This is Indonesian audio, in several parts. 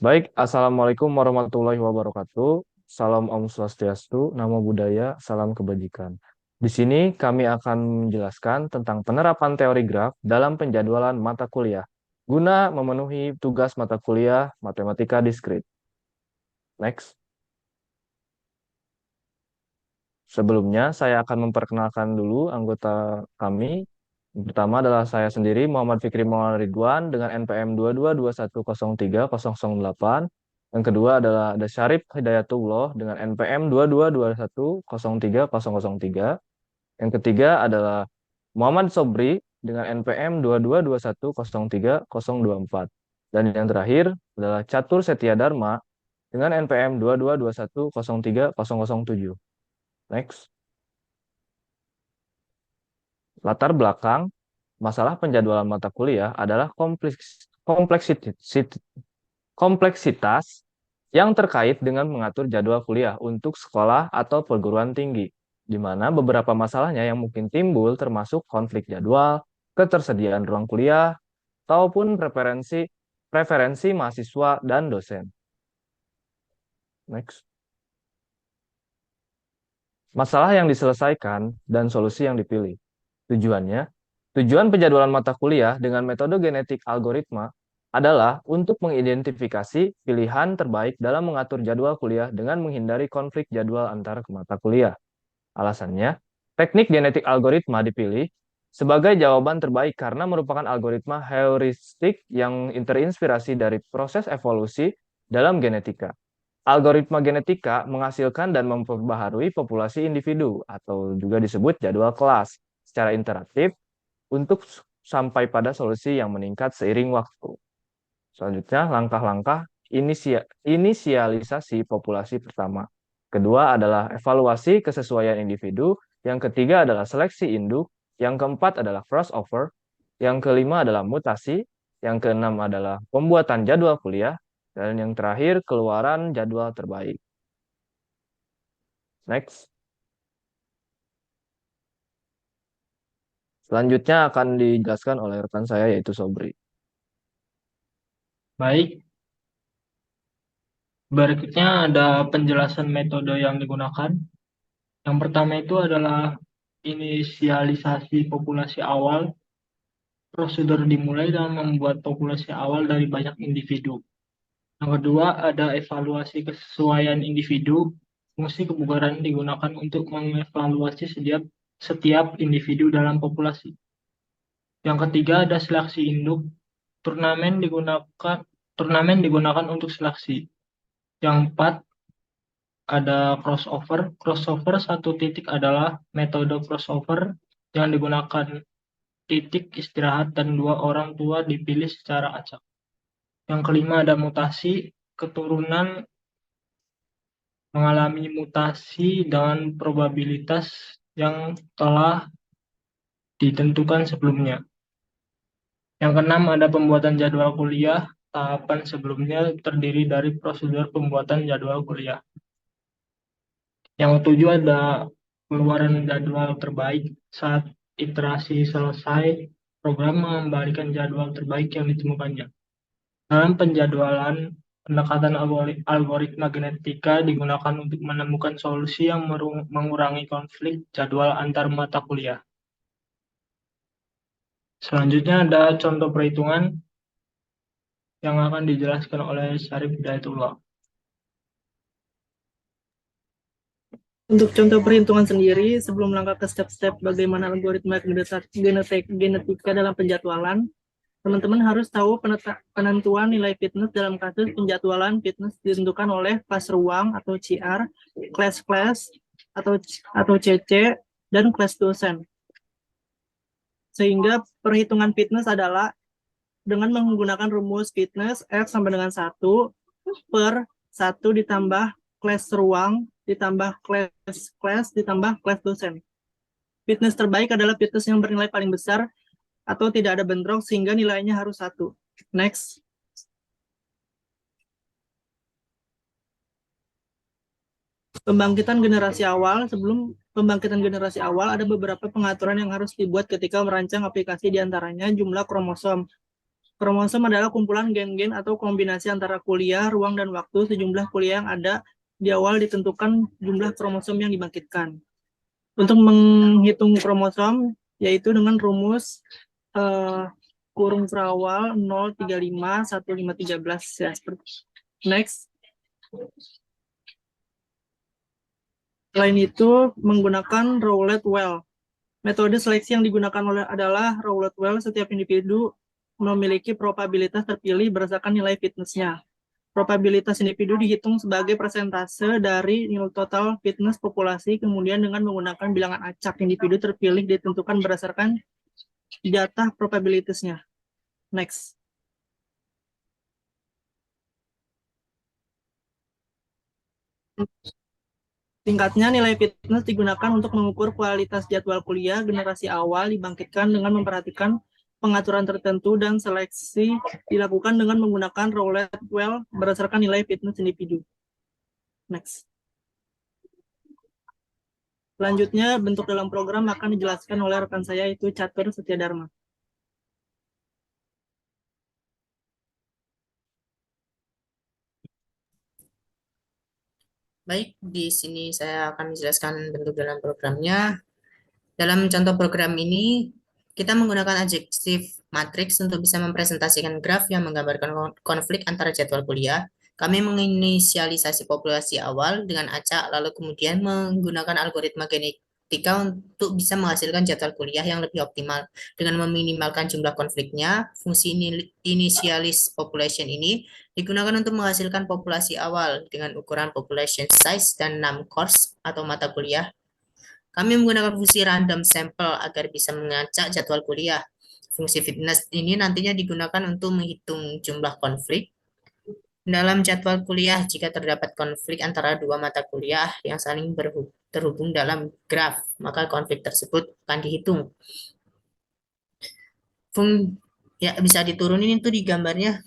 Baik, Assalamualaikum warahmatullahi wabarakatuh. Salam Om Swastiastu, Namo Buddhaya, salam kebajikan. Di sini kami akan menjelaskan tentang penerapan teori graf dalam penjadwalan mata kuliah, guna memenuhi tugas mata kuliah Matematika Diskrit. Next. Sebelumnya, saya akan memperkenalkan dulu anggota kami. Yang pertama adalah saya sendiri, Muhammad Fikri Maulana Ridwan, dengan NPM 22210308. Yang kedua adalah ada Syarif Hidayatullah dengan NPM 22210303. Yang ketiga adalah Muhammad Sobri dengan NPM 22210304. Dan yang terakhir adalah Catur Setia Dharma dengan NPM 22210307. Next. Latar belakang masalah penjadwalan mata kuliah adalah kompleksitas yang terkait dengan mengatur jadwal kuliah untuk sekolah atau perguruan tinggi, di mana beberapa masalahnya yang mungkin timbul termasuk konflik jadwal, ketersediaan ruang kuliah, ataupun preferensi mahasiswa dan dosen. Next. Masalah yang diselesaikan dan solusi yang dipilih. Tujuannya, tujuan penjadwalan mata kuliah dengan metode genetik algoritma adalah untuk mengidentifikasi pilihan terbaik dalam mengatur jadwal kuliah dengan menghindari konflik jadwal antar mata kuliah. Alasannya, teknik genetik algoritma dipilih sebagai jawaban terbaik karena merupakan algoritma heuristik yang terinspirasi dari proses evolusi dalam genetika. Algoritma genetika menghasilkan dan memperbaharui populasi individu atau juga disebut jadwal kelas secara interaktif untuk sampai pada solusi yang meningkat seiring waktu. Selanjutnya, langkah-langkah inisialisasi populasi pertama. Kedua adalah evaluasi kesesuaian individu. Yang ketiga adalah seleksi induk. Yang keempat adalah crossover. Yang kelima adalah mutasi. Yang keenam adalah pembuatan jadwal kuliah. Dan yang terakhir, keluaran jadwal terbaik. Next. Selanjutnya akan dijelaskan oleh rekan saya yaitu Sobri. Baik, berikutnya ada penjelasan metode yang digunakan. Yang pertama itu adalah inisialisasi populasi awal. Prosedur dimulai dengan membuat populasi awal dari banyak individu. Yang kedua, ada evaluasi kesesuaian individu. Fungsi kebugaran digunakan untuk mengevaluasi setiap individu dalam populasi. Yang ketiga, ada seleksi induk. Turnamen digunakan untuk seleksi. Yang empat, ada crossover. Crossover satu titik adalah metode crossover yang digunakan titik istirahat dan dua orang tua dipilih secara acak. Yang kelima ada mutasi. Keturunan mengalami mutasi dengan probabilitas yang telah ditentukan sebelumnya. Yang keenam ada pembuatan jadwal kuliah. Tahapan sebelumnya terdiri dari prosedur pembuatan jadwal kuliah. Yang ketujuh ada keluaran jadwal terbaik. Saat iterasi selesai, program mengembalikan jadwal terbaik yang ditemukannya. Dalam penjadwalan, pendekatan algoritma genetika digunakan untuk menemukan solusi yang mengurangi konflik jadwal antar mata kuliah. Selanjutnya ada contoh perhitungan yang akan dijelaskan oleh Syarif Hidayatullah. Untuk contoh perhitungan sendiri, sebelum langkah ke step-step bagaimana algoritma genetika dalam penjadwalan, teman-teman harus tahu penentuan nilai fitness dalam kasus penjadwalan fitness ditentukan oleh kelas ruang atau CR, kelas atau CC, dan kelas dosen. Sehingga perhitungan fitness adalah dengan menggunakan rumus fitness F sama dengan 1 per 1 ditambah kelas ruang ditambah kelas ditambah kelas dosen. Fitness terbaik adalah fitness yang bernilai paling besar atau tidak ada bentrok sehingga nilainya harus 1. Next. Pembangkitan generasi awal. Sebelum pembangkitan generasi awal ada beberapa pengaturan yang harus dibuat ketika merancang aplikasi, diantaranya jumlah kromosom. Kromosom adalah kumpulan gen-gen atau kombinasi antara kuliah, ruang, dan waktu. Sejumlah kuliah yang ada di awal ditentukan jumlah kromosom yang dibangkitkan. Untuk menghitung kromosom, yaitu dengan rumus kurung perawal 0351513 ya. Next. Selain itu, menggunakan Rowlet Well. Metode seleksi yang digunakan adalah Rowlet Well. Setiap individu memiliki probabilitas terpilih berdasarkan nilai fitness-nya. Probabilitas individu dihitung sebagai persentase dari nilai total fitness populasi, kemudian dengan menggunakan bilangan acak individu terpilih ditentukan berdasarkan jatah probabilitasnya. Next. Singkatnya, nilai fitness digunakan untuk mengukur kualitas jadwal kuliah generasi awal dibangkitkan dengan memperhatikan pengaturan tertentu dan seleksi dilakukan dengan menggunakan Rowlet Well berdasarkan nilai fitness individu. Next. Selanjutnya, bentuk dalam program akan dijelaskan oleh rekan saya, yaitu Catur Setyadharma. Baik, di sini saya akan menjelaskan bentuk dalam programnya. Dalam contoh program ini, kita menggunakan adjektif matriks untuk bisa mempresentasikan graf yang menggambarkan konflik antara jadwal kuliah. Kami menginisialisasi populasi awal dengan acak, lalu kemudian menggunakan algoritma genetika untuk bisa menghasilkan jadwal kuliah yang lebih optimal. Dengan meminimalkan jumlah konfliknya, fungsi initialis population ini digunakan untuk menghasilkan populasi awal dengan ukuran population size dan 6 course atau mata kuliah. Kami menggunakan fungsi random sample agar bisa mengacak jadwal kuliah. Fungsi fitness ini nantinya digunakan untuk menghitung jumlah konflik dalam jadwal kuliah jika terdapat konflik antara dua mata kuliah yang saling terhubung dalam graf, maka konflik tersebut akan dihitung. Ya, bisa diturunin itu di gambarnya.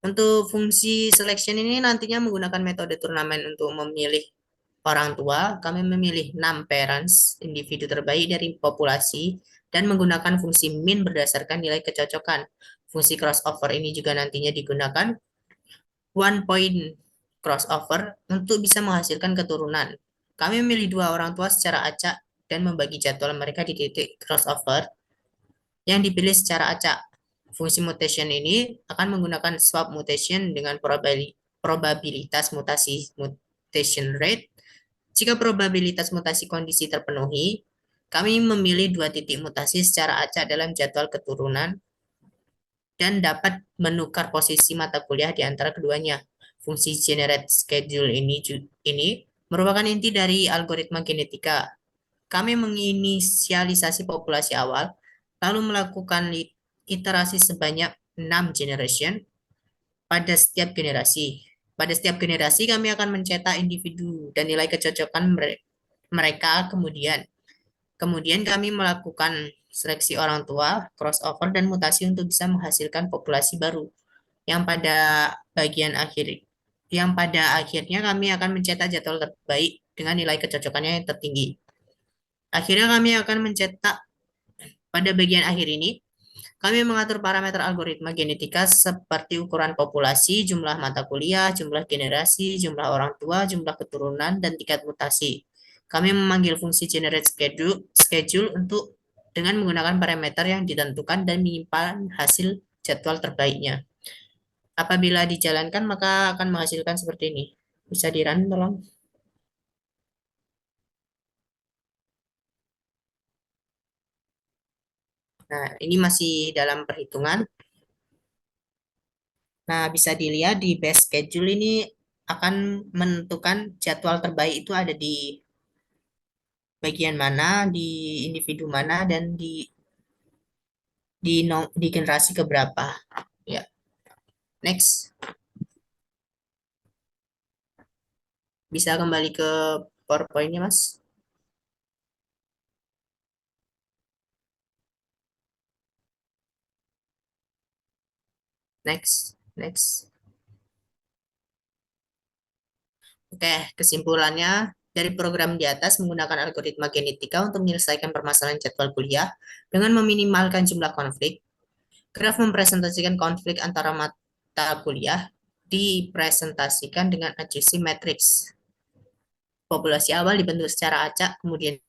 Untuk fungsi selection ini nantinya menggunakan metode turnamen untuk memilih orang tua. Kami memilih 6 parents, individu terbaik dari populasi, dan menggunakan fungsi min berdasarkan nilai kecocokan. Fungsi crossover ini juga nantinya digunakan one point crossover untuk bisa menghasilkan keturunan. Kami memilih dua orang tua secara acak dan membagi jadwal mereka di titik crossover yang dipilih secara acak. Fungsi mutation ini akan menggunakan swap mutation dengan probabilitas mutasi mutation rate. Jika probabilitas mutasi kondisi terpenuhi, kami memilih dua titik mutasi secara acak dalam jadwal keturunan dan dapat menukar posisi mata kuliah di antara keduanya. Fungsi generate schedule ini merupakan inti dari algoritma genetika. Kami menginisialisasi populasi awal, lalu melakukan iterasi sebanyak 6 generation pada setiap generasi. Pada setiap generasi kami akan mencetak individu dan nilai kecocokan mereka kemudian. Kemudian kami melakukan seleksi orang tua, crossover, dan mutasi untuk bisa menghasilkan populasi baru yang pada bagian akhir yang pada akhirnya kami akan mencetak jadwal terbaik dengan nilai kecocokannya yang tertinggi. Akhirnya kami akan mencetak pada bagian akhir ini, kami mengatur parameter algoritma genetika seperti ukuran populasi, jumlah mata kuliah, jumlah generasi, jumlah orang tua, jumlah keturunan, dan tingkat mutasi. Kami memanggil fungsi generate schedule untuk dengan menggunakan parameter yang ditentukan dan menyimpan hasil jadwal terbaiknya. Apabila dijalankan, maka akan menghasilkan seperti ini. Bisa di-run, tolong. Nah, ini masih dalam perhitungan. Nah, bisa dilihat di base schedule ini akan menentukan jadwal terbaik itu ada di bagian mana, di individu mana, dan di generasi keberapa. Ya, next. Bisa kembali ke PowerPoint-nya, Mas. Next. Oke, kesimpulannya dari program di atas menggunakan algoritma genetika untuk menyelesaikan permasalahan jadwal kuliah dengan meminimalkan jumlah konflik. Graf mempresentasikan konflik antara mata kuliah dipresentasikan dengan adjusting matrix. Populasi awal dibentuk secara acak, kemudian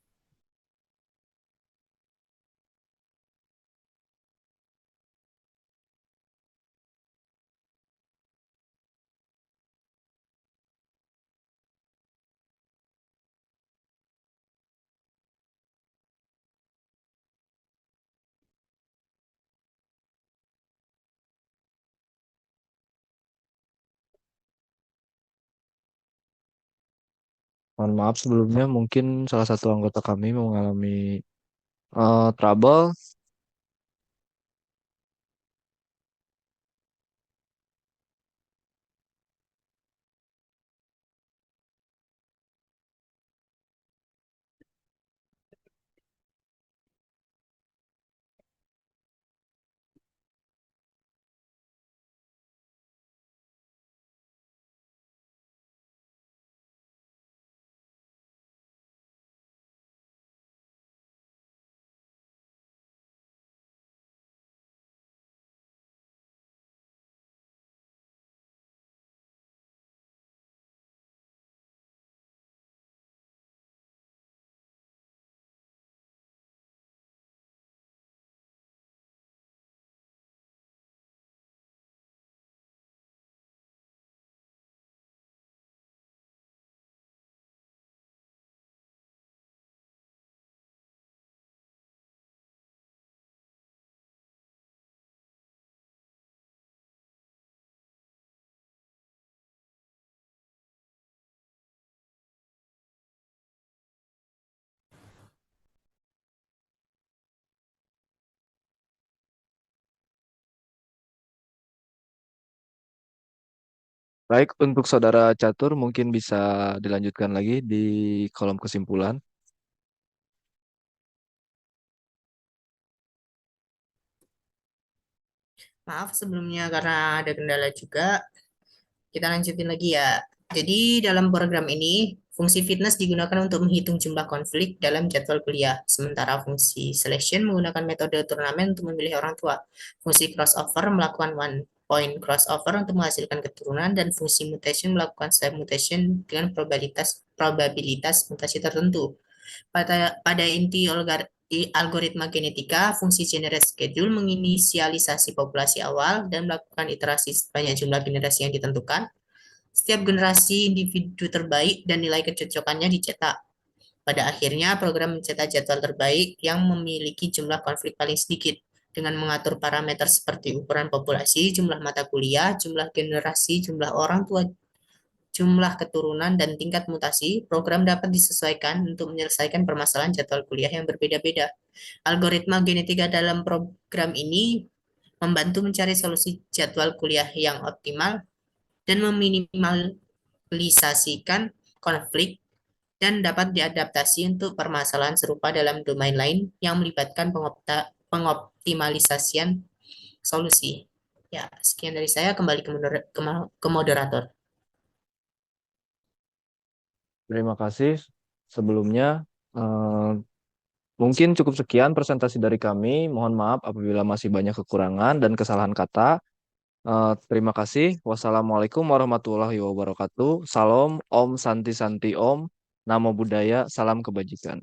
Mohon maaf sebelumnya, mungkin salah satu anggota kami mengalami trouble. Baik, untuk saudara Catur mungkin bisa dilanjutkan lagi di kolom kesimpulan. maaf sebelumnya karena ada kendala juga. Kita lanjutin lagi ya. Jadi dalam program ini, fungsi fitness digunakan untuk menghitung jumlah konflik dalam jadwal kuliah. Sementara fungsi selection menggunakan metode turnamen untuk memilih orang tua. Fungsi crossover melakukan one point crossover untuk menghasilkan keturunan, dan fungsi mutation melakukan step mutation dengan probabilitas mutasi tertentu. Pada inti algoritma genetika, fungsi generate schedule menginisialisasi populasi awal dan melakukan iterasi sebanyak jumlah generasi yang ditentukan. Setiap generasi individu terbaik dan nilai kecocokannya dicetak. Pada akhirnya, program mencetak jadwal terbaik yang memiliki jumlah konflik paling sedikit. Dengan mengatur parameter seperti ukuran populasi, jumlah mata kuliah, jumlah generasi, jumlah orang tua, jumlah keturunan, dan tingkat mutasi, program dapat disesuaikan untuk menyelesaikan permasalahan jadwal kuliah yang berbeda-beda. Algoritma genetika dalam program ini membantu mencari solusi jadwal kuliah yang optimal dan meminimalisasikan konflik, dan dapat diadaptasi untuk permasalahan serupa dalam domain lain yang melibatkan pengoptimalisasian solusi. Ya, sekian dari saya, kembali ke moderator. Terima kasih. Sebelumnya, eh, mungkin cukup sekian presentasi dari kami. Mohon maaf apabila masih banyak kekurangan dan kesalahan kata. Terima kasih. Wassalamualaikum warahmatullahi wabarakatuh. Salam, Om Santi Santi Om. Namo Buddhaya, salam kebajikan.